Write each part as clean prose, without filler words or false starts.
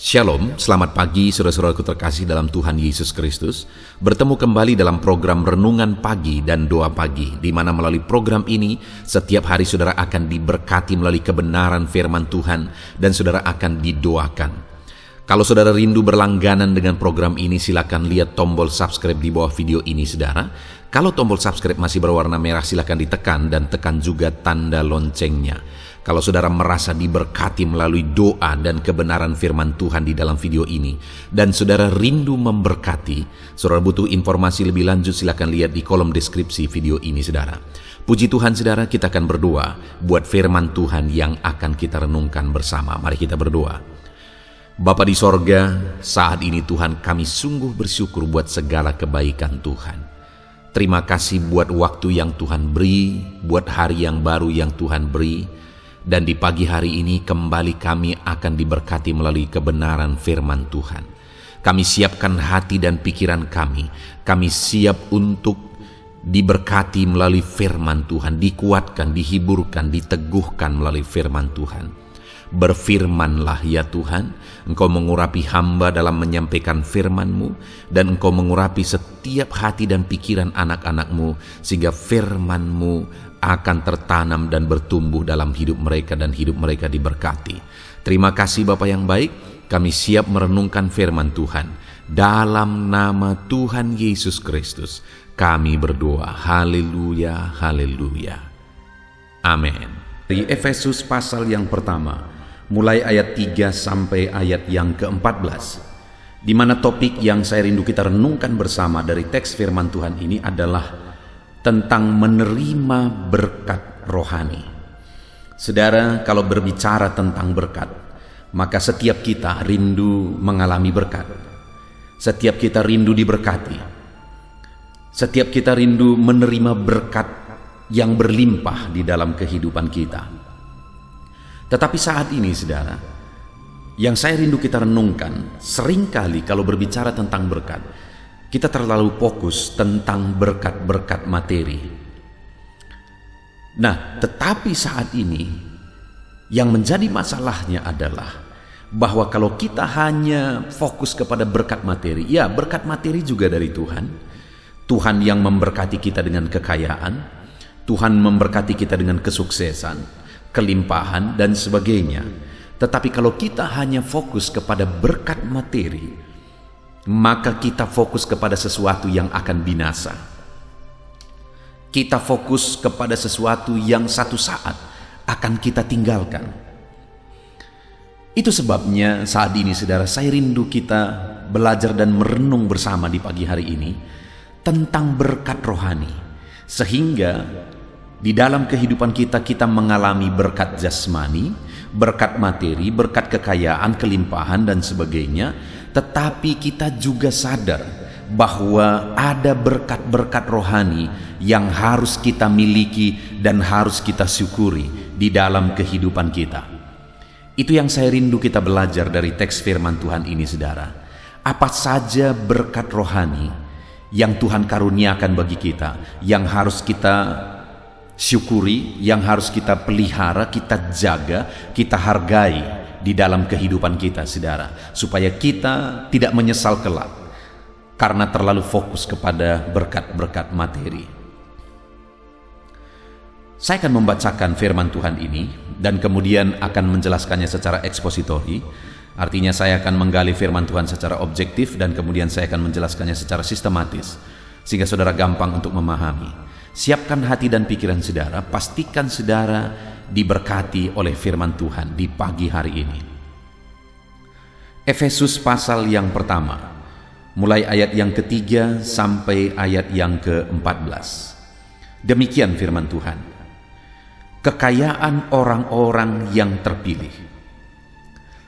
Shalom, selamat pagi saudara-saudaraku terkasih dalam Tuhan Yesus Kristus. Bertemu kembali dalam program Renungan Pagi dan Doa Pagi, di mana melalui program ini setiap hari saudara akan diberkati melalui kebenaran firman Tuhan dan saudara akan didoakan. Kalau saudara rindu berlangganan dengan program ini, silakan lihat tombol subscribe di bawah video ini saudara. Kalau tombol subscribe masih berwarna merah, silakan ditekan dan tekan juga tanda loncengnya. Kalau saudara merasa diberkati melalui doa dan kebenaran firman Tuhan di dalam video ini, dan saudara rindu memberkati, saudara butuh informasi lebih lanjut, silakan lihat di kolom deskripsi video ini saudara. Puji Tuhan saudara, kita akan berdoa buat firman Tuhan yang akan kita renungkan bersama. Mari kita berdoa. Bapa di sorga, saat ini Tuhan kami sungguh bersyukur buat segala kebaikan Tuhan. Terima kasih buat waktu yang Tuhan beri, buat hari yang baru yang Tuhan beri. Dan di pagi hari ini kembali kami akan diberkati melalui kebenaran firman Tuhan. Kami siapkan hati dan pikiran kami. Kami siap untuk diberkati melalui firman Tuhan, dikuatkan, dihiburkan, diteguhkan melalui firman Tuhan. Berfirmanlah ya Tuhan, Engkau mengurapi hamba dalam menyampaikan firman-Mu, dan Engkau mengurapi setiap hati dan pikiran anak-anak-Mu, sehingga firman-Mu akan tertanam dan bertumbuh dalam hidup mereka dan hidup mereka diberkati. Terima kasih Bapa yang baik, kami siap merenungkan firman Tuhan. Dalam nama Tuhan Yesus Kristus, kami berdoa. Haleluya, haleluya. Amin. Dari Efesus pasal yang pertama, mulai ayat 3 sampai ayat yang ke-14, di mana topik yang saya rindu kita renungkan bersama dari teks firman Tuhan ini adalah tentang menerima berkat rohani. Saudara, kalau berbicara tentang berkat, maka setiap kita rindu mengalami berkat. Setiap kita rindu diberkati. Setiap kita rindu menerima berkat yang berlimpah di dalam kehidupan kita. Tetapi saat ini saudara, yang saya rindu kita renungkan, seringkali kalau berbicara tentang berkat, kita terlalu fokus tentang berkat-berkat materi. Nah, tetapi saat ini yang menjadi masalahnya adalah bahwa kalau kita hanya fokus kepada berkat materi, ya berkat materi juga dari Tuhan. Tuhan yang memberkati kita dengan kekayaan, Tuhan memberkati kita dengan kesuksesan, kelimpahan dan sebagainya. Tetapi kalau kita hanya fokus kepada berkat materi, maka kita fokus kepada sesuatu yang akan binasa. Kita fokus kepada sesuatu yang satu saat akan kita tinggalkan. Itu sebabnya saat ini saudara, saya rindu kita belajar dan merenung bersama di pagi hari ini tentang berkat rohani, sehingga di dalam kehidupan kita, kita mengalami berkat jasmani, berkat materi, berkat kekayaan, kelimpahan dan sebagainya. Tetapi kita juga sadar bahwa ada berkat-berkat rohani yang harus kita miliki dan harus kita syukuri di dalam kehidupan kita. Itu yang saya rindu kita belajar dari teks firman Tuhan ini saudara. Apa saja berkat rohani yang Tuhan karuniakan bagi kita, yang harus kita syukuri, yang harus kita pelihara, kita jaga, kita hargai di dalam kehidupan kita saudara, supaya kita tidak menyesal kelak karena terlalu fokus kepada berkat-berkat materi. Saya akan membacakan firman Tuhan ini dan kemudian akan menjelaskannya secara ekspositori. Artinya saya akan menggali firman Tuhan secara objektif dan kemudian saya akan menjelaskannya secara sistematis, sehingga saudara gampang untuk memahami. Siapkan hati dan pikiran saudara, pastikan saudara diberkati oleh firman Tuhan di pagi hari ini. Efesus pasal yang pertama, mulai ayat yang ketiga sampai ayat yang ke-14. Demikian firman Tuhan. Kekayaan orang-orang yang terpilih.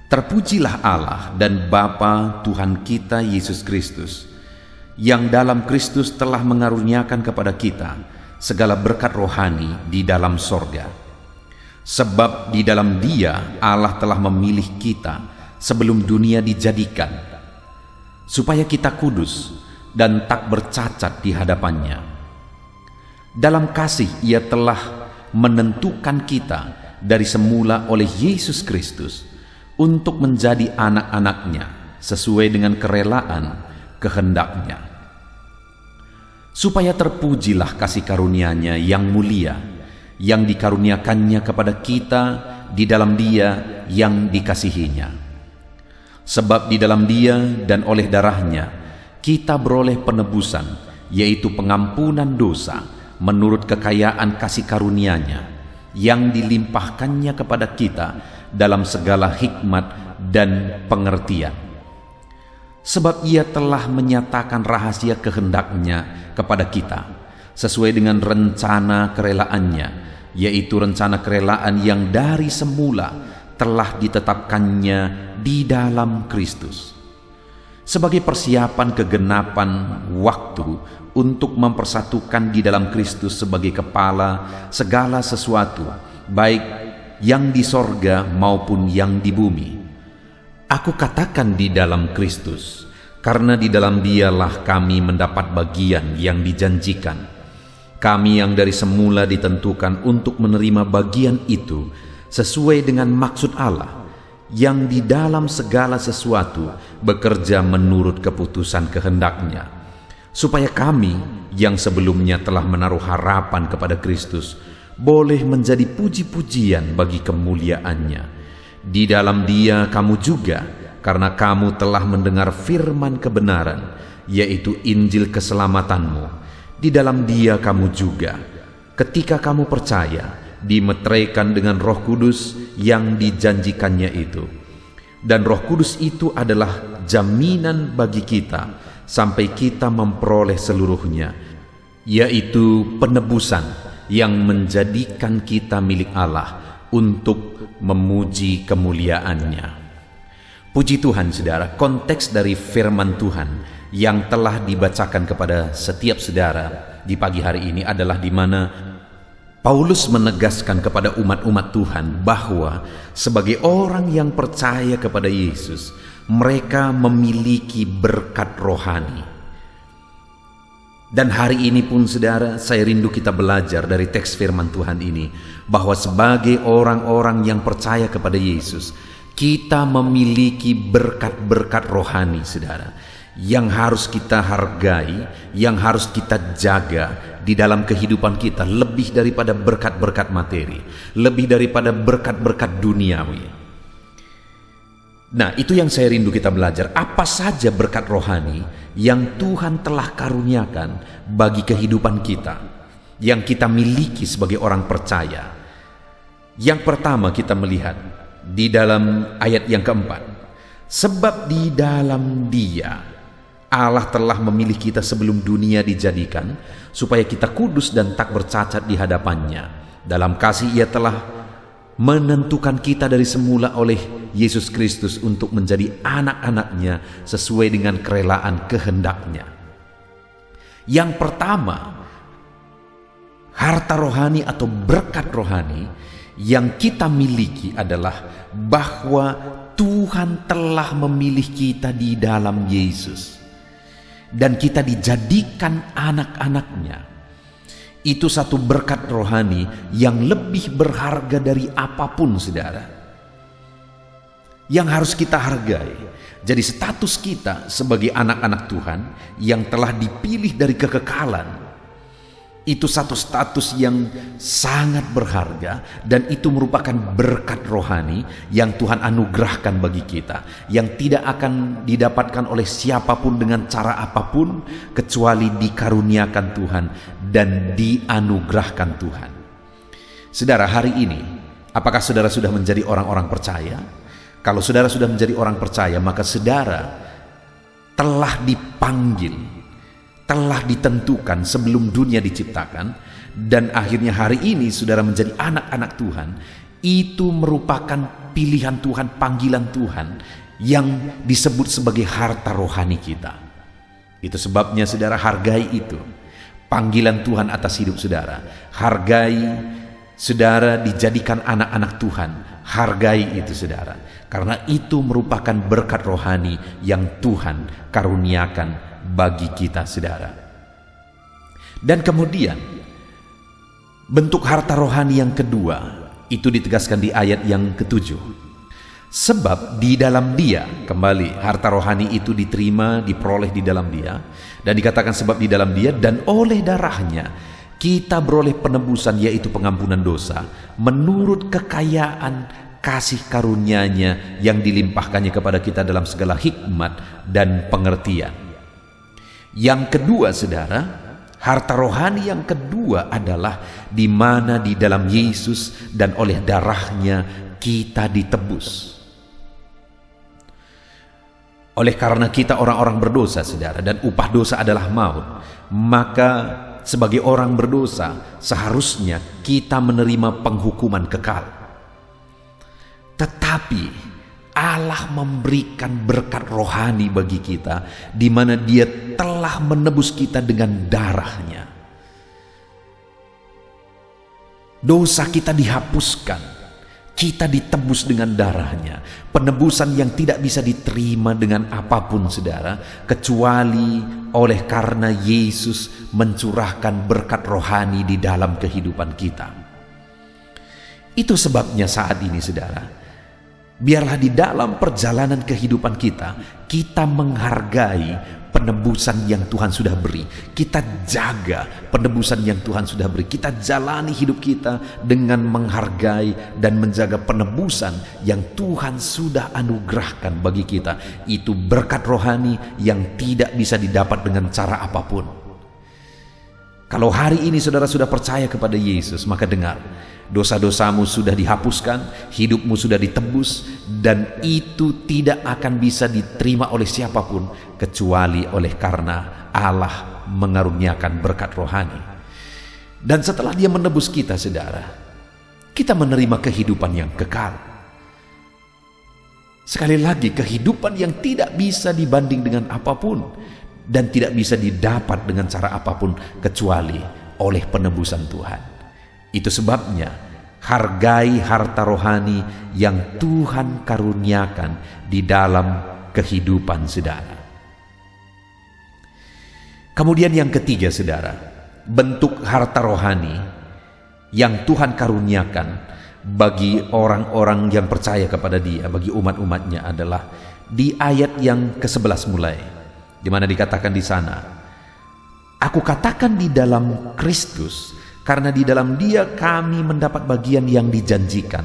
Terpujilah Allah dan Bapa Tuhan kita Yesus Kristus, yang dalam Kristus telah mengaruniakan kepada kita segala berkat rohani di dalam sorga. Sebab di dalam Dia Allah telah memilih kita sebelum dunia dijadikan, supaya kita kudus dan tak bercacat di hadapannya. Dalam kasih Ia telah menentukan kita dari semula oleh Yesus Kristus untuk menjadi anak-anaknya sesuai dengan kerelaan kehendaknya. Supaya terpujilah kasih karunia-Nya yang mulia, yang dikaruniakannya kepada kita di dalam Dia yang dikasihinya. Sebab di dalam Dia dan oleh darah-Nya kita beroleh penebusan, yaitu pengampunan dosa menurut kekayaan kasih karunia-Nya yang dilimpahkannya kepada kita dalam segala hikmat dan pengertian. Sebab Ia telah menyatakan rahasia kehendak-Nya kepada kita sesuai dengan rencana kerelaannya, yaitu rencana kerelaan yang dari semula telah ditetapkannya di dalam Kristus, sebagai persiapan kegenapan waktu untuk mempersatukan di dalam Kristus sebagai kepala segala sesuatu, baik yang di sorga maupun yang di bumi. Aku katakan di dalam Kristus, karena di dalam Dialah kami mendapat bagian yang dijanjikan. Kami yang dari semula ditentukan untuk menerima bagian itu sesuai dengan maksud Allah, yang di dalam segala sesuatu bekerja menurut keputusan kehendak-Nya, supaya kami yang sebelumnya telah menaruh harapan kepada Kristus boleh menjadi puji-pujian bagi kemuliaan-Nya. Di dalam Dia kamu juga, karena kamu telah mendengar firman kebenaran, yaitu Injil keselamatanmu. Di dalam Dia kamu juga, ketika kamu percaya, dimeteraikan dengan Roh Kudus yang dijanjikannya itu. Dan Roh Kudus itu adalah jaminan bagi kita sampai kita memperoleh seluruhnya, yaitu penebusan yang menjadikan kita milik Allah untuk memuji kemuliaan-Nya. Puji Tuhan, saudara, konteks dari firman Tuhan yang telah dibacakan kepada setiap saudara di pagi hari ini adalah di mana Paulus menegaskan kepada umat-umat Tuhan bahwa sebagai orang yang percaya kepada Yesus, mereka memiliki berkat rohani. Dan hari ini pun, saudara, saya rindu kita belajar dari teks firman Tuhan ini bahwa sebagai orang-orang yang percaya kepada Yesus, kita memiliki berkat-berkat rohani, saudara, yang harus kita hargai, yang harus kita jaga di dalam kehidupan kita, lebih daripada berkat-berkat materi, lebih daripada berkat-berkat duniawi. Nah, itu yang saya rindu kita belajar. Apa saja berkat rohani yang Tuhan telah karuniakan bagi kehidupan kita, yang kita miliki sebagai orang percaya. Yang pertama kita melihat di dalam ayat yang keempat, sebab di dalam Dia Allah telah memilih kita sebelum dunia dijadikan, supaya kita kudus dan tak bercacat di hadapan-Nya. Dalam kasih Ia telah menentukan kita dari semula oleh Yesus Kristus untuk menjadi anak-anak-Nya sesuai dengan kerelaan kehendak-Nya. Yang pertama, harta rohani atau berkat rohani yang kita miliki adalah bahwa Tuhan telah memilih kita di dalam Yesus, dan kita dijadikan anak-anak-Nya. Itu satu berkat rohani yang lebih berharga dari apapun, saudara, yang harus kita hargai. Jadi status kita sebagai anak-anak Tuhan yang telah dipilih dari kekekalan, itu satu status yang sangat berharga, dan itu merupakan berkat rohani yang Tuhan anugerahkan bagi kita, yang tidak akan didapatkan oleh siapapun dengan cara apapun kecuali dikaruniakan Tuhan dan dianugerahkan Tuhan. Saudara, hari ini apakah saudara sudah menjadi orang-orang percaya? Kalau saudara sudah menjadi orang percaya, maka saudara telah dipanggil, telah ditentukan sebelum dunia diciptakan, dan akhirnya hari ini saudara menjadi anak-anak Tuhan. Itu merupakan pilihan Tuhan, panggilan Tuhan yang disebut sebagai harta rohani kita. Itu sebabnya saudara hargai itu, panggilan Tuhan atas hidup saudara. Hargai saudara dijadikan anak-anak Tuhan, hargai itu saudara, karena itu merupakan berkat rohani yang Tuhan karuniakan bagi kita, saudara. Dan kemudian bentuk harta rohani yang kedua itu ditegaskan di ayat yang ke-7. Sebab di dalam Dia, kembali, harta rohani itu diterima, diperoleh di dalam Dia. Dan dikatakan sebab di dalam Dia dan oleh darahnya kita beroleh penebusan, yaitu pengampunan dosa, menurut kekayaan kasih karunia-Nya yang dilimpahkannya kepada kita dalam segala hikmat dan pengertian. Yang kedua, saudara, harta rohani yang kedua adalah di mana di dalam Yesus dan oleh darahnya kita ditebus. Oleh karena kita orang-orang berdosa, saudara, dan upah dosa adalah maut, maka sebagai orang berdosa seharusnya kita menerima penghukuman kekal. Tetapi Allah memberikan berkat rohani bagi kita, di mana Dia telah menebus kita dengan darahnya. Dosa kita dihapuskan, kita ditebus dengan darahnya. Penebusan yang tidak bisa diterima dengan apapun, saudara, kecuali oleh karena Yesus mencurahkan berkat rohani di dalam kehidupan kita. Itu sebabnya saat ini, saudara, biarlah di dalam perjalanan kehidupan kita menghargai penebusan yang Tuhan sudah beri. Kita jaga penebusan yang Tuhan sudah beri. Kita jalani hidup kita dengan menghargai dan menjaga penebusan yang Tuhan sudah anugerahkan bagi kita. Itu berkat rohani yang tidak bisa didapat dengan cara apapun. Kalau hari ini saudara sudah percaya kepada Yesus, maka dengar, dosa-dosamu sudah dihapuskan, hidupmu sudah ditebus, dan itu tidak akan bisa diterima oleh siapapun kecuali oleh karena Allah mengaruniakan berkat rohani. Dan setelah Dia menebus kita, saudara, kita menerima kehidupan yang kekal. Sekali lagi, kehidupan yang tidak bisa dibanding dengan apapun dan tidak bisa didapat dengan cara apapun kecuali oleh penebusan Tuhan. Itu sebabnya hargai harta rohani yang Tuhan karuniakan di dalam kehidupan saudara. Kemudian yang ketiga, saudara, bentuk harta rohani yang Tuhan karuniakan bagi orang-orang yang percaya kepada Dia, bagi umat-umatnya adalah di ayat yang ke-11 mulai, di mana dikatakan di sana, "Aku katakan di dalam Kristus, karena di dalam Dia kami mendapat bagian yang dijanjikan.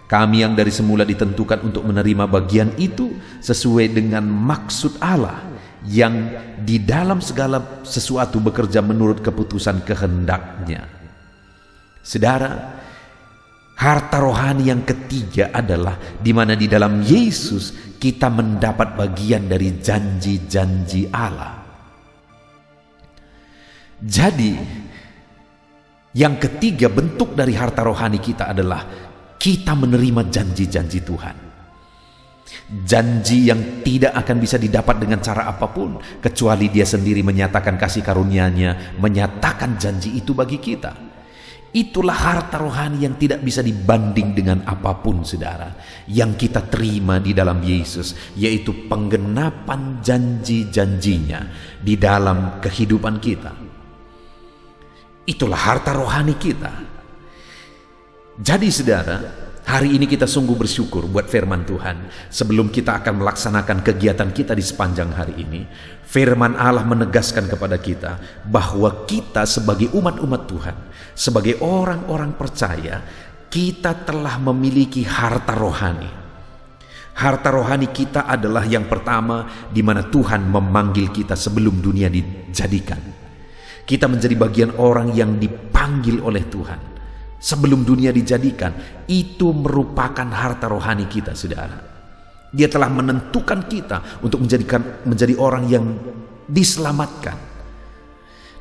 Kami yang dari semula ditentukan untuk menerima bagian itu sesuai dengan maksud Allah, yang di dalam segala sesuatu bekerja menurut keputusan kehendak-Nya." Saudara, harta rohani yang ketiga adalah di mana di dalam Yesus kita mendapat bagian dari janji-janji Allah. Jadi, yang ketiga bentuk dari harta rohani kita adalah kita menerima janji-janji Tuhan. Janji yang tidak akan bisa didapat dengan cara apapun kecuali Dia sendiri menyatakan kasih karunia-Nya, menyatakan janji itu bagi kita. Itulah harta rohani yang tidak bisa dibanding dengan apapun, saudara, yang kita terima di dalam Yesus, yaitu penggenapan janji-janjinya di dalam kehidupan kita. Itulah harta rohani kita. Jadi, saudara, hari ini kita sungguh bersyukur buat firman Tuhan. Sebelum kita akan melaksanakan kegiatan kita di sepanjang hari ini, firman Allah menegaskan kepada kita bahwa kita sebagai umat-umat Tuhan, sebagai orang-orang percaya, kita telah memiliki harta rohani. Harta rohani kita adalah yang pertama, di mana Tuhan memanggil kita sebelum dunia dijadikan. Kita menjadi bagian orang yang dipanggil oleh Tuhan sebelum dunia dijadikan. Itu merupakan harta rohani kita, saudara. Dia telah menentukan kita untuk menjadi orang yang diselamatkan.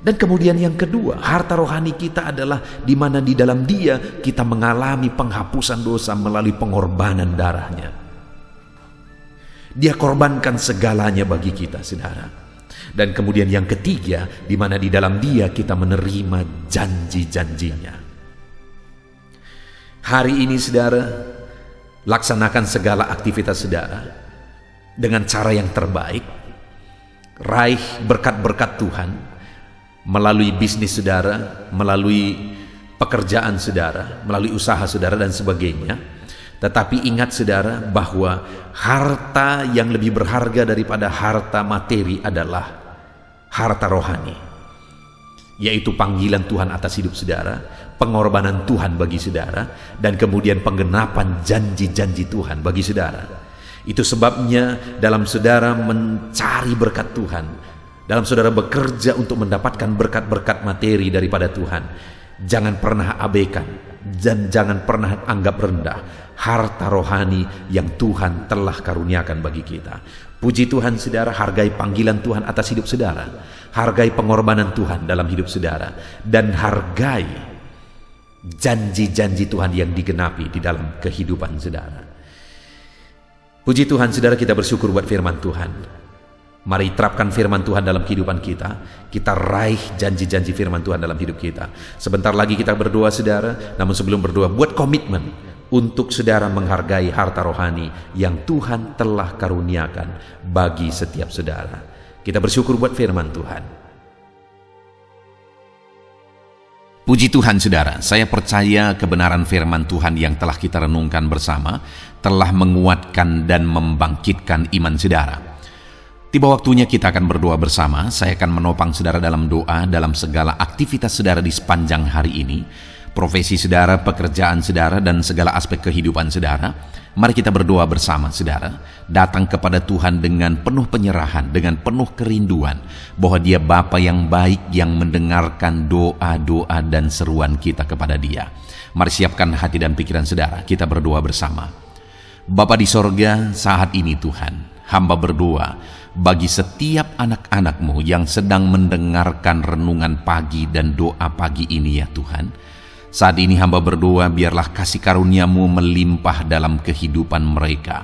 Dan kemudian yang kedua, harta rohani kita adalah di mana di dalam Dia kita mengalami penghapusan dosa melalui pengorbanan darahnya. Dia korbankan segalanya bagi kita, saudara. Dan kemudian yang ketiga, di mana di dalam Dia kita menerima janji-janjinya. Hari ini, saudara, laksanakan segala aktivitas saudara dengan cara yang terbaik. Raih berkat-berkat Tuhan melalui bisnis saudara, melalui pekerjaan saudara, melalui usaha saudara dan sebagainya. Tetapi ingat saudara bahwa harta yang lebih berharga daripada harta materi adalah harta rohani, yaitu panggilan Tuhan atas hidup saudara, pengorbanan Tuhan bagi saudara, dan kemudian penggenapan janji-janji Tuhan bagi saudara. Itu sebabnya dalam saudara mencari berkat Tuhan, dalam saudara bekerja untuk mendapatkan berkat-berkat materi daripada Tuhan, jangan pernah abaikan dan jangan pernah anggap rendah harta rohani yang Tuhan telah karuniakan bagi kita. Puji Tuhan saudara, hargai panggilan Tuhan atas hidup saudara, hargai pengorbanan Tuhan dalam hidup saudara, dan hargai janji-janji Tuhan yang digenapi di dalam kehidupan saudara. Puji Tuhan saudara, kita bersyukur buat firman Tuhan. Mari terapkan firman Tuhan dalam kehidupan kita. Kita raih janji-janji firman Tuhan dalam hidup kita. Sebentar lagi kita berdoa saudara, namun sebelum berdoa, buat komitmen untuk saudara menghargai harta rohani yang Tuhan telah karuniakan bagi setiap saudara. Kita bersyukur buat firman Tuhan. Puji Tuhan saudara, saya percaya kebenaran firman Tuhan yang telah kita renungkan bersama telah menguatkan dan membangkitkan iman saudara. Tiba waktunya kita akan berdoa bersama. Saya akan menopang saudara dalam doa dalam segala aktivitas saudara di sepanjang hari ini, profesi saudara, pekerjaan saudara, dan segala aspek kehidupan saudara. Mari kita berdoa bersama saudara, datang kepada Tuhan dengan penuh penyerahan, dengan penuh kerinduan bahwa Dia Bapa yang baik yang mendengarkan doa-doa dan seruan kita kepada Dia. Mari siapkan hati dan pikiran saudara, kita berdoa bersama. Bapa di sorga, saat ini Tuhan, hamba berdoa bagi setiap anak-anak-Mu yang sedang mendengarkan renungan pagi dan doa pagi ini ya Tuhan. Saat ini hamba berdoa, biarlah kasih karunia-Mu melimpah dalam kehidupan mereka.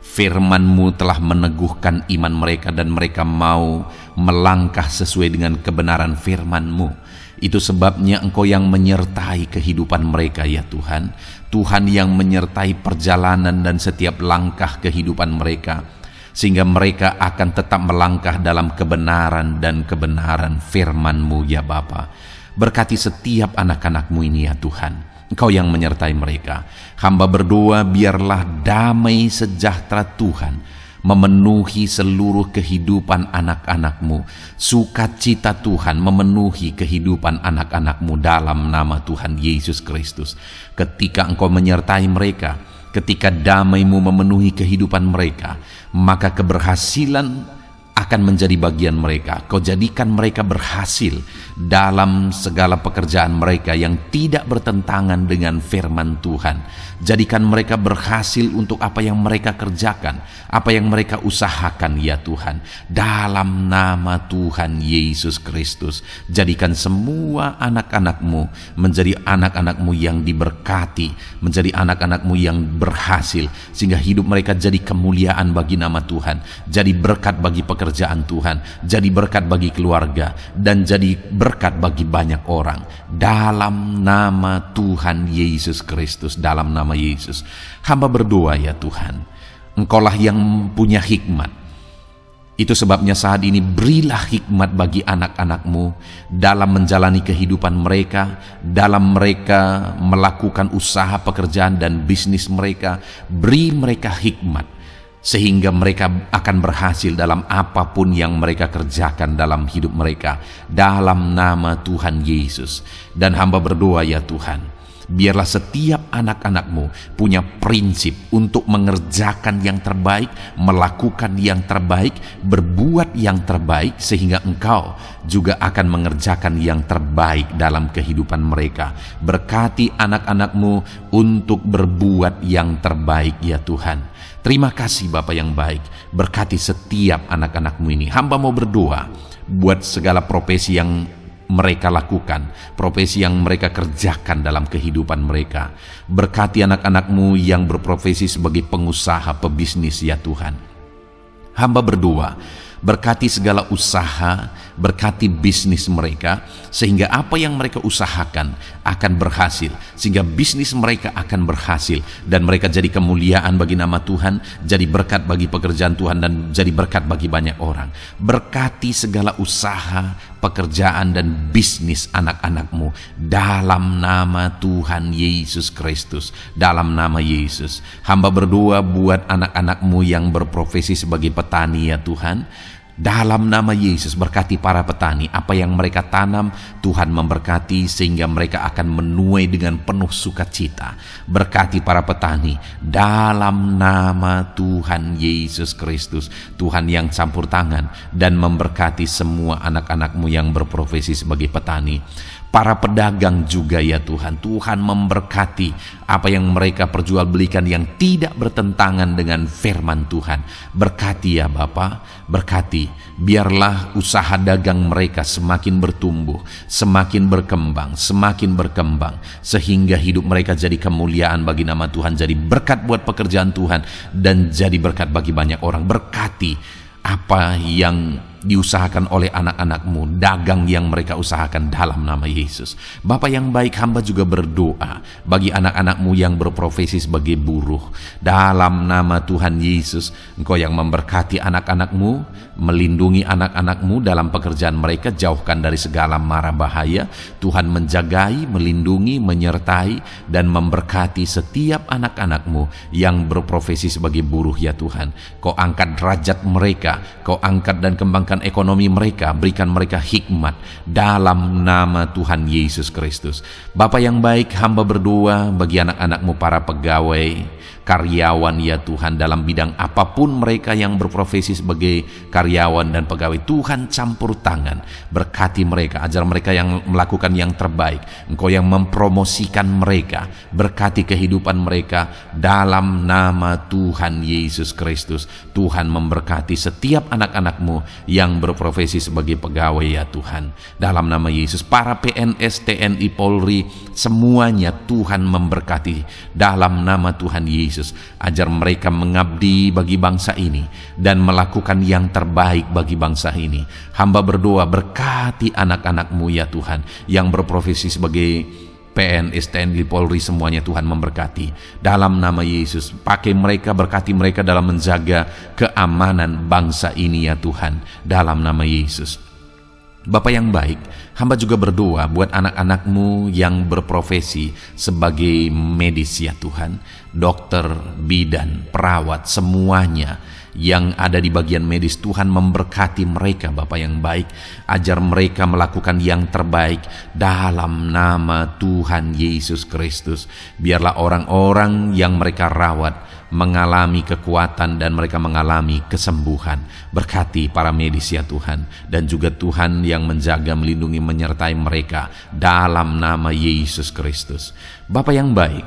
Firman-Mu telah meneguhkan iman mereka dan mereka mau melangkah sesuai dengan kebenaran firman-Mu. Itu sebabnya Engkau yang menyertai kehidupan mereka ya Tuhan. Tuhan yang menyertai perjalanan dan setiap langkah kehidupan mereka, sehingga mereka akan tetap melangkah dalam kebenaran dan kebenaran firman-Mu ya Bapa. Berkati setiap anak-anak-Mu ini ya Tuhan, Engkau yang menyertai mereka. Hamba berdoa biarlah damai sejahtera Tuhan memenuhi seluruh kehidupan anak-anak-Mu. Sukacita Tuhan memenuhi kehidupan anak-anak-Mu dalam nama Tuhan Yesus Kristus. Ketika Engkau menyertai mereka, ketika damai-Mu memenuhi kehidupan mereka, maka keberhasilan akan menjadi bagian mereka. Kau jadikan mereka berhasil dalam segala pekerjaan mereka yang tidak bertentangan dengan firman Tuhan. Jadikan mereka berhasil untuk apa yang mereka kerjakan, apa yang mereka usahakan ya Tuhan. Dalam nama Tuhan Yesus Kristus, jadikan semua anak-anak-Mu menjadi anak-anak-Mu yang diberkati, menjadi anak-anak-Mu yang berhasil, sehingga hidup mereka jadi kemuliaan bagi nama Tuhan, jadi berkat bagi pekerjaan Tuhan, jadi berkat bagi keluarga, dan jadi berkat bagi banyak orang. Dalam nama Tuhan Yesus Kristus, dalam nama Yesus, hamba berdoa ya Tuhan, Engkaulah yang punya hikmat. Itu sebabnya saat ini berilah hikmat bagi anak-anak-Mu dalam menjalani kehidupan mereka, dalam mereka melakukan usaha pekerjaan dan bisnis mereka. Beri mereka hikmat sehingga mereka akan berhasil dalam apapun yang mereka kerjakan dalam hidup mereka, dalam nama Tuhan Yesus. Dan hamba berdoa ya Tuhan, biarlah setiap anak-anak-Mu punya prinsip untuk mengerjakan yang terbaik, melakukan yang terbaik, berbuat yang terbaik, sehingga Engkau juga akan mengerjakan yang terbaik dalam kehidupan mereka. Berkati anak-anak-Mu untuk berbuat yang terbaik ya Tuhan. Terima kasih Bapa yang baik, berkati setiap anak-anak-Mu ini. Hamba mau berdoa buat segala profesi yang mereka lakukan, profesi yang mereka kerjakan dalam kehidupan mereka. Berkati anak-anak-Mu yang berprofesi sebagai pengusaha, pebisnis ya Tuhan. Hamba berdoa Berkati segala usaha, berkati bisnis mereka, sehingga apa yang mereka usahakan akan berhasil, sehingga bisnis mereka akan berhasil, dan mereka jadi kemuliaan bagi nama Tuhan, jadi berkat bagi pekerjaan Tuhan, dan jadi berkat bagi banyak orang. Berkati segala usaha, pekerjaan, dan bisnis anak-anakmu dalam nama Tuhan Yesus Kristus. Dalam nama Yesus, hamba berdoa buat anak-anakmu yang berprofesi sebagai petani ya Tuhan. Dalam nama Yesus, berkati para petani. Apa yang mereka tanam, Tuhan memberkati sehingga mereka akan menuai dengan penuh sukacita. Berkati para petani dalam nama Tuhan Yesus Kristus. Tuhan yang campur tangan dan memberkati semua anak-anakmu yang berprofesi sebagai petani. Para pedagang juga ya Tuhan, Tuhan memberkati apa yang mereka perjualbelikan yang tidak bertentangan dengan firman Tuhan. Berkati ya Bapa, berkati, biarlah usaha dagang mereka semakin bertumbuh, semakin berkembang, sehingga hidup mereka jadi kemuliaan bagi nama Tuhan, jadi berkat buat pekerjaan Tuhan, dan jadi berkat bagi banyak orang. Berkati apa yang diusahakan oleh anak-anakmu, dagang yang mereka usahakan dalam nama Yesus. Bapa yang baik, hamba juga berdoa bagi anak-anakmu yang berprofesi sebagai buruh. Dalam nama Tuhan Yesus, Engkau yang memberkati anak-anakmu, melindungi anak-anakmu dalam pekerjaan mereka, jauhkan dari segala mara bahaya. Tuhan menjagai, melindungi, menyertai, dan memberkati setiap anak-anakmu yang berprofesi sebagai buruh ya Tuhan. Kau angkat derajat mereka, Kau angkat dan kembangkan ekonomi mereka, berikan mereka hikmat dalam nama Tuhan Yesus Kristus. Bapa yang baik, hamba berdoa bagi anak-anakmu para pegawai, karyawan ya Tuhan, dalam bidang apapun mereka yang berprofesi sebagai karyawan dan pegawai. Tuhan campur tangan, berkati mereka, ajar mereka yang melakukan yang terbaik. Engkau yang mempromosikan mereka, berkati kehidupan mereka dalam nama Tuhan Yesus Kristus. Tuhan memberkati setiap anak-anakmu yang berprofesi sebagai pegawai ya Tuhan, dalam nama Yesus. Para PNS, TNI, Polri, semuanya Tuhan memberkati dalam nama Tuhan Yesus. Ajar mereka mengabdi bagi bangsa ini dan melakukan yang terbaik bagi bangsa ini. Hamba berdoa, berkati anak-anakmu ya Tuhan yang berprofesi sebagai PNS, TNI, Polri, semuanya Tuhan memberkati dalam nama Yesus. Pakai mereka, berkati mereka dalam menjaga keamanan bangsa ini ya Tuhan, dalam nama Yesus. Bapa yang baik, hamba juga berdoa buat anak-anakmu yang berprofesi sebagai medis ya Tuhan, dokter, bidan, perawat, semuanya yang ada di bagian medis. Tuhan memberkati mereka Bapa yang baik, ajar mereka melakukan yang terbaik dalam nama Tuhan Yesus Kristus. Biarlah orang-orang yang mereka rawat mengalami kekuatan dan mereka mengalami kesembuhan. Berkati para medis ya Tuhan, dan juga Tuhan yang menjaga, melindungi, menyertai mereka dalam nama Yesus Kristus. Bapa yang baik,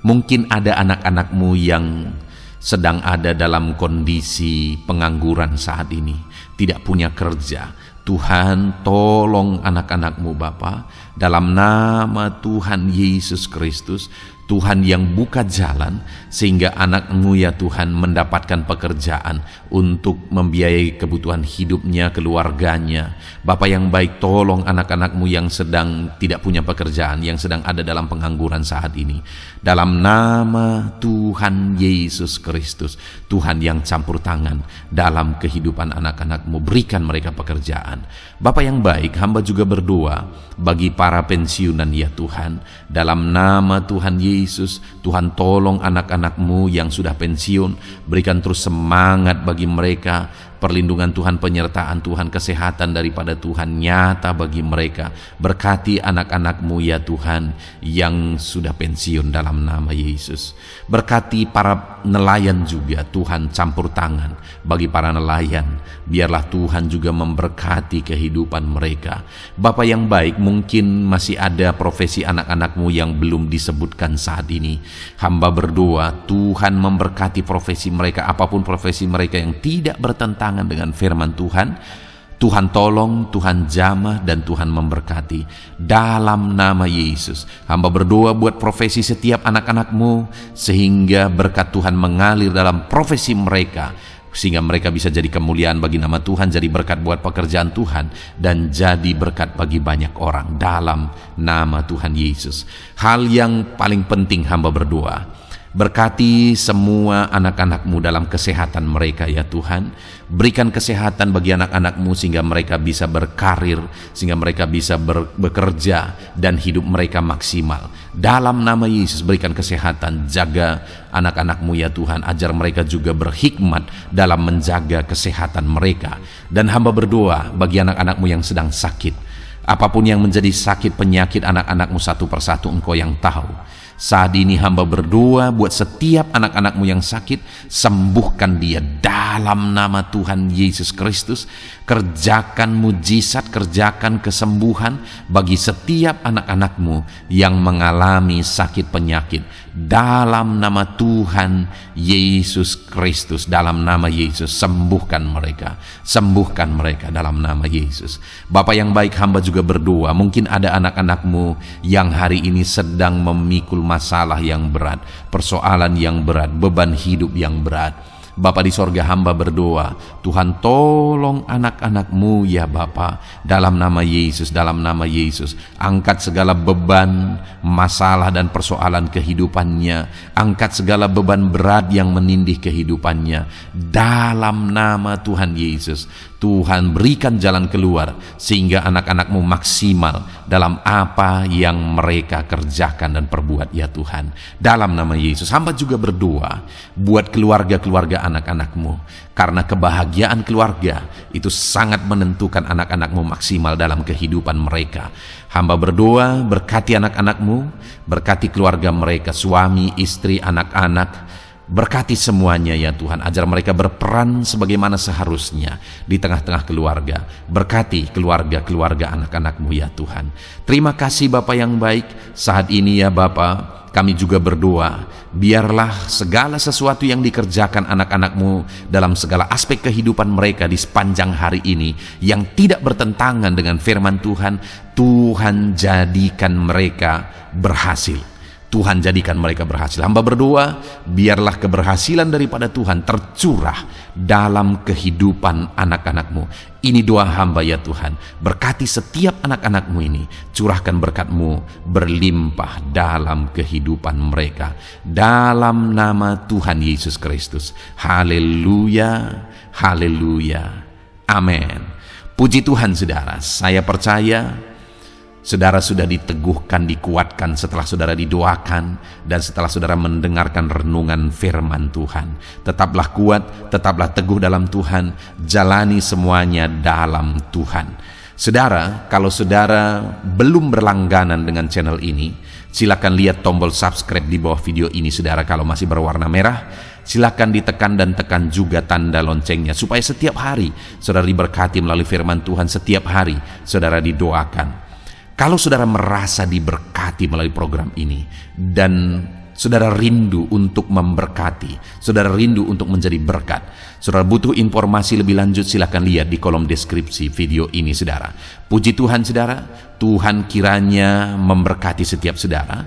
mungkin ada anak-anakmu yang sedang ada dalam kondisi pengangguran saat ini, tidak punya kerja. Tuhan, tolong anak-anakmu Bapa, dalam nama Tuhan Yesus Kristus. Tuhan yang buka jalan sehingga anakmu ya Tuhan mendapatkan pekerjaan untuk membiayai kebutuhan hidupnya, keluarganya. Bapa yang baik, tolong anak-anakmu yang sedang tidak punya pekerjaan, yang sedang ada dalam pengangguran saat ini. Dalam nama Tuhan Yesus Kristus, Tuhan yang campur tangan dalam kehidupan anak-anakmu, berikan mereka pekerjaan. Bapa yang baik, hamba juga berdoa bagi para pensiunan ya Tuhan, dalam nama Tuhan Yesus. Tuhan, tolong anak-anakmu yang sudah pensiun, berikan terus semangat bagi mereka, perlindungan Tuhan, penyertaan Tuhan, kesehatan daripada Tuhan nyata bagi mereka. Berkati anak-anakmu ya Tuhan yang sudah pensiun dalam nama Yesus. Berkati para nelayan juga, Tuhan campur tangan bagi para nelayan. Biarlah Tuhan juga memberkati kehidupan mereka. Bapa yang baik, mungkin masih ada profesi anak-anakmu yang belum disebutkan saat ini. Hamba berdoa Tuhan memberkati profesi mereka, apapun profesi mereka yang tidak bertentangan dengan firman Tuhan. Tuhan tolong, Tuhan jamah, dan Tuhan memberkati dalam nama Yesus. Hamba berdoa buat profesi setiap anak-anakmu, sehingga berkat Tuhan mengalir dalam profesi mereka sehingga mereka bisa jadi kemuliaan bagi nama Tuhan, jadi berkat buat pekerjaan Tuhan, dan jadi berkat bagi banyak orang dalam nama Tuhan Yesus. Hal yang paling penting hamba berdoa, berkati semua anak-anak-Mu dalam kesehatan mereka ya Tuhan. Berikan kesehatan bagi anak-anak-Mu sehingga mereka bisa berkarir, sehingga mereka bisa bekerja dan hidup mereka maksimal. Dalam nama Yesus berikan kesehatan, jaga anak-anak-Mu ya Tuhan, ajar mereka juga berhikmat dalam menjaga kesehatan mereka. Dan hamba berdoa bagi anak-anak-Mu yang sedang sakit, apapun yang menjadi sakit penyakit anak-anak-Mu satu persatu Engkau yang tahu. Saat ini hamba berdoa buat setiap anak-anak-Mu yang sakit, sembuhkan dia dalam nama Tuhan Yesus Kristus. Kerjakan mujizat, kerjakan kesembuhan bagi setiap anak-anak-Mu yang mengalami sakit penyakit dalam nama Tuhan Yesus Kristus. Dalam nama Yesus sembuhkan mereka dalam nama Yesus. Bapa yang baik, hamba juga berdoa, mungkin ada anak-anak-Mu yang hari ini sedang memikul masalah yang berat, persoalan yang berat, beban hidup yang berat. Bapa di sorga, hamba berdoa, Tuhan tolong anak-anak-Mu ya Bapa, dalam nama Yesus, dalam nama Yesus. Angkat segala beban, masalah dan persoalan kehidupannya, angkat segala beban berat yang menindih kehidupannya dalam nama Tuhan Yesus. Tuhan berikan jalan keluar sehingga anak-anak-Mu maksimal dalam apa yang mereka kerjakan dan perbuat ya Tuhan. Dalam nama Yesus, hamba juga berdoa buat keluarga-keluarga anak-anak-Mu, karena kebahagiaan keluarga itu sangat menentukan anak-anak-Mu maksimal dalam kehidupan mereka. Hamba berdoa, berkati anak-anak-Mu, berkati keluarga mereka, suami, istri, anak-anak. Berkati semuanya ya Tuhan, ajar mereka berperan sebagaimana seharusnya di tengah-tengah keluarga. Berkati keluarga-keluarga anak-anak-Mu ya Tuhan. Terima kasih Bapa yang baik. Saat ini ya Bapa, kami juga berdoa, biarlah segala sesuatu yang dikerjakan anak-anak-Mu dalam segala aspek kehidupan mereka di sepanjang hari ini yang tidak bertentangan dengan firman Tuhan, Tuhan jadikan mereka berhasil. Tuhan jadikan mereka berhasil. Hamba berdoa, biarlah keberhasilan daripada Tuhan tercurah dalam kehidupan anak-anak-Mu. Ini doa hamba ya Tuhan. Berkati setiap anak-anak-Mu ini. Curahkan berkat-Mu berlimpah dalam kehidupan mereka. Dalam nama Tuhan Yesus Kristus. Haleluya, haleluya, amin. Puji Tuhan saudara, saya percaya saudara sudah diteguhkan, dikuatkan setelah saudara didoakan dan setelah saudara mendengarkan renungan firman Tuhan. Tetaplah kuat, tetaplah teguh dalam Tuhan, jalani semuanya dalam Tuhan. Saudara, kalau saudara belum berlangganan dengan channel ini, silakan lihat tombol subscribe di bawah video ini. Saudara, kalau masih berwarna merah, silakan ditekan dan tekan juga tanda loncengnya supaya setiap hari saudara diberkati melalui firman Tuhan. Setiap hari saudara didoakan. Kalau saudara merasa diberkati melalui program ini dan saudara rindu untuk memberkati, saudara rindu untuk menjadi berkat, saudara butuh informasi lebih lanjut, silakan lihat di kolom deskripsi video ini saudara. Puji Tuhan saudara, Tuhan kiranya memberkati setiap saudara.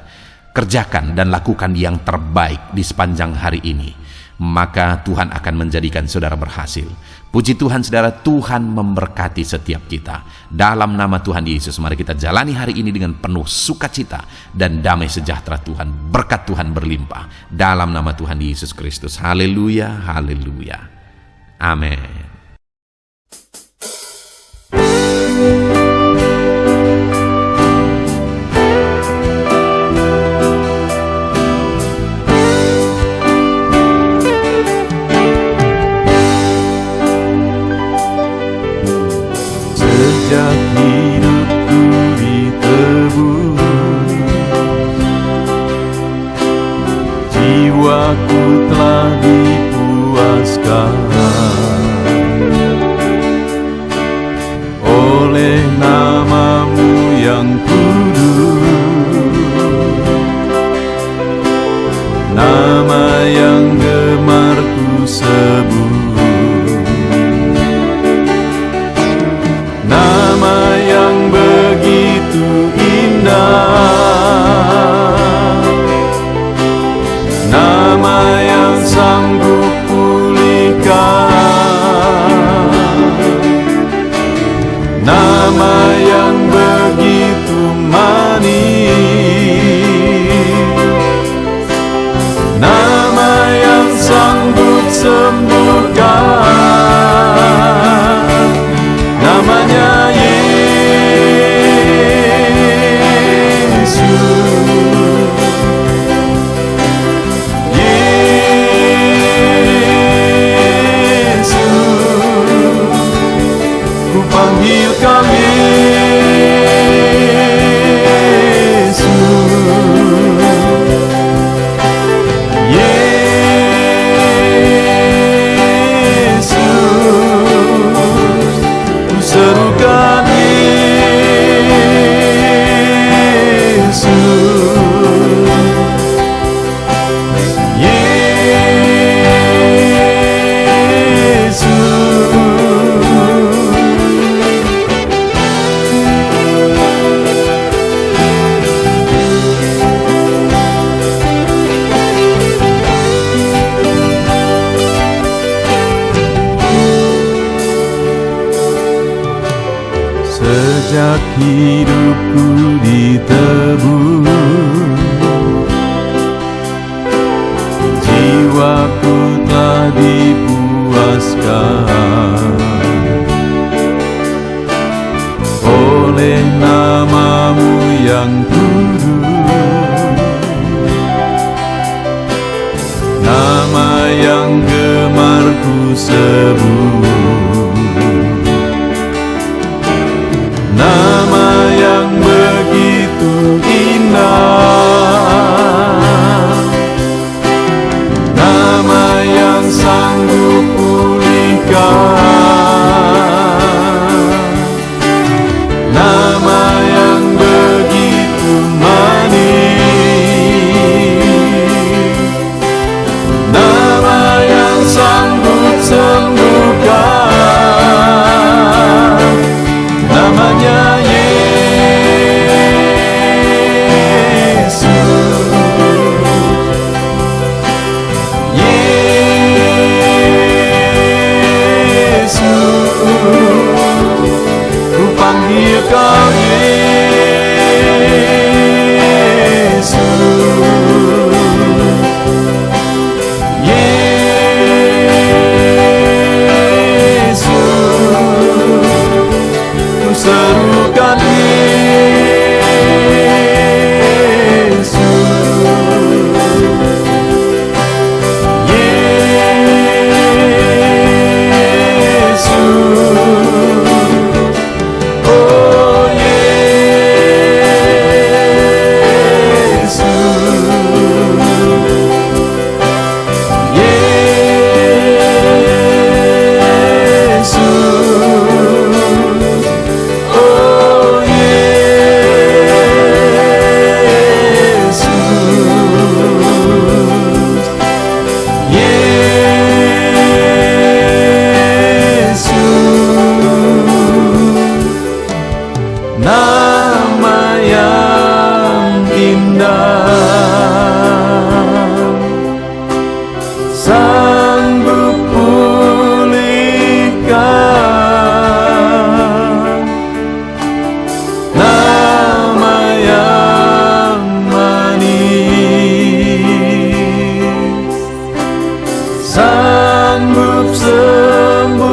Kerjakan dan lakukan yang terbaik di sepanjang hari ini, maka Tuhan akan menjadikan saudara berhasil. Puji Tuhan saudara, Tuhan memberkati setiap kita. Dalam nama Tuhan Yesus, mari kita jalani hari ini dengan penuh sukacita dan damai sejahtera Tuhan. Berkat Tuhan berlimpah. Dalam nama Tuhan Yesus Kristus. Haleluya, haleluya. Amin. Sejak hidupku ditebus, jiwaku telah dipuaskan. Sejak hidupku ditebus, jiwaku telah dipuaskan oleh nama-Mu yang kudus, nama yang gemar ku sebut, nama yang begitu indah, nama yang sanggup pulihkan, nama yang begitu manis, nama yang sanggup sembuhkan, namanya Kau Yesus, Yesus, ku serukan Yesus, Yesus. Nama yang indah, sanggup pulihkan, nama yang manis, sanggup sembuhkan.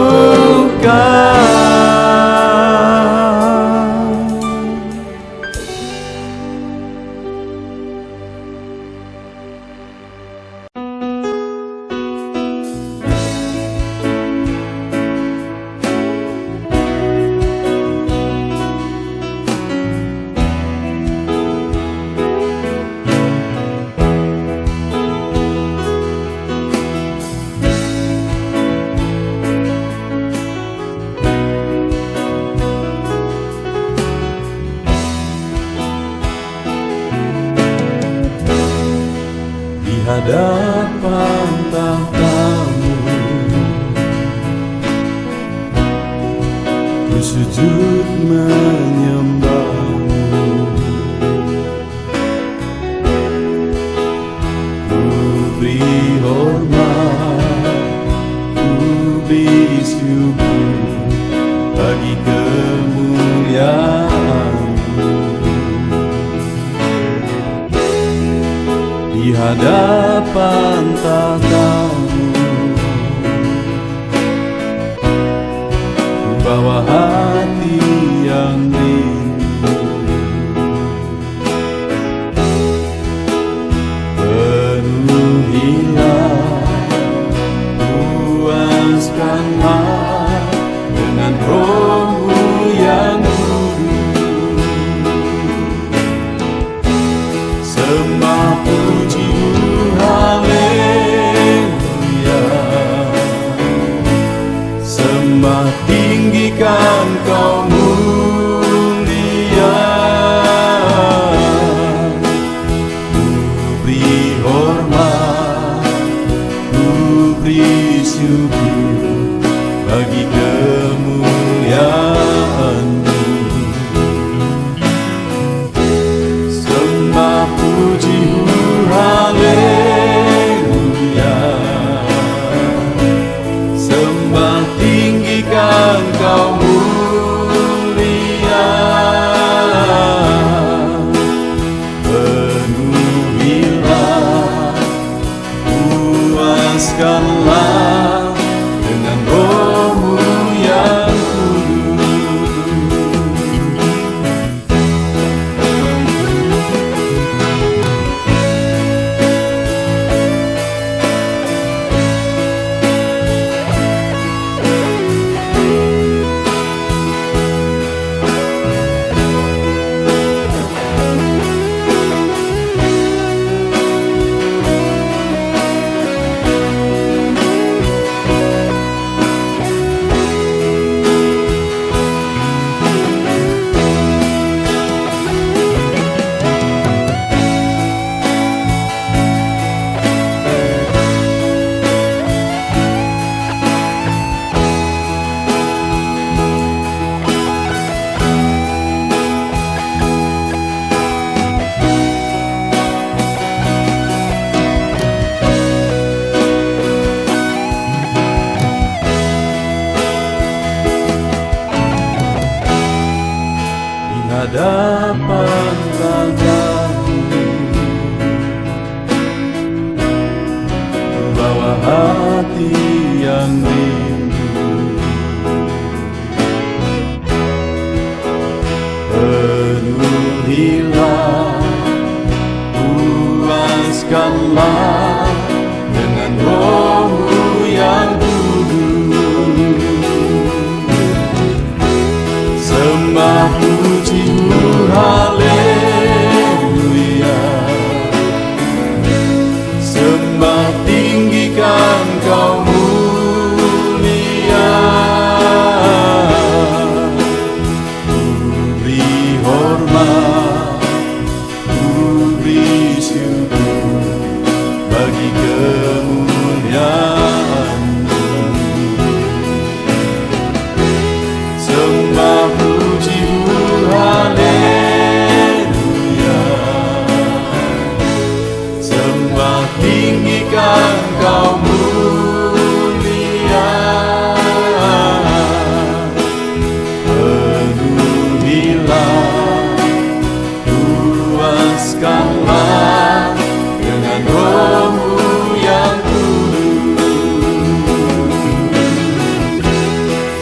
Hadapan tahta-Mu, ku sujud menyembah-Mu, ku beri hormat, ku beri syukur bagi kemuliaan-Mu. Di hadapan tahta-Mu, ku bawa hati yang rindu, penuhilah, puaskanlah dengan Roh-Mu yang sembah puji haleluya, sembah tinggikan Kau mulia, ku beri hormat, ku beri syukur bagi kemuliaan-Mu. Sembah puji haleluya, sembah tinggikan hadapan tahtamu, bawa hati yang rindu. Penuhilah, puaskanlah dengan Roh-Mu yang kudus. Sembah puji-Mu, haleluya. Sembah tinggikan Kau mulia. Ku beri hormat, ku beri syukur bagi kemuliaan-Mu. Sembah puji-Mu, haleluya. Sembah tinggikan Kau mulia. Penuhilah, puaskanlah dengan Roh-Mu yang kudus.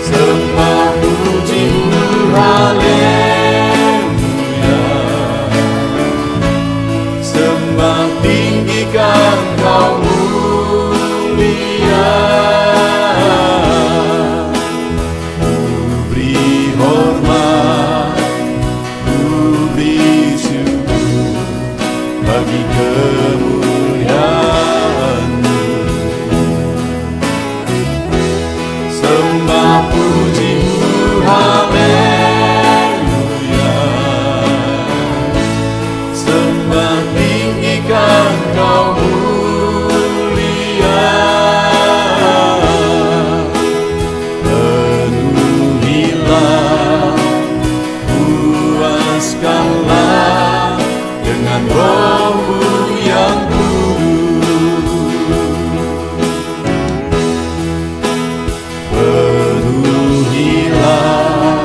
Sembah puji-Mu, haleluya. Sembah tinggikan Kau mulia. Ku beri hormat, ku beri syukur bagi kemuliaan-Mu. Sembah puji-Mu, haleluya. Sembah tinggikan Kau mulia. Penuhilah, puaskanlah dengan Roh-Mu yang kudus. Penuhilah,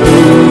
Tuhan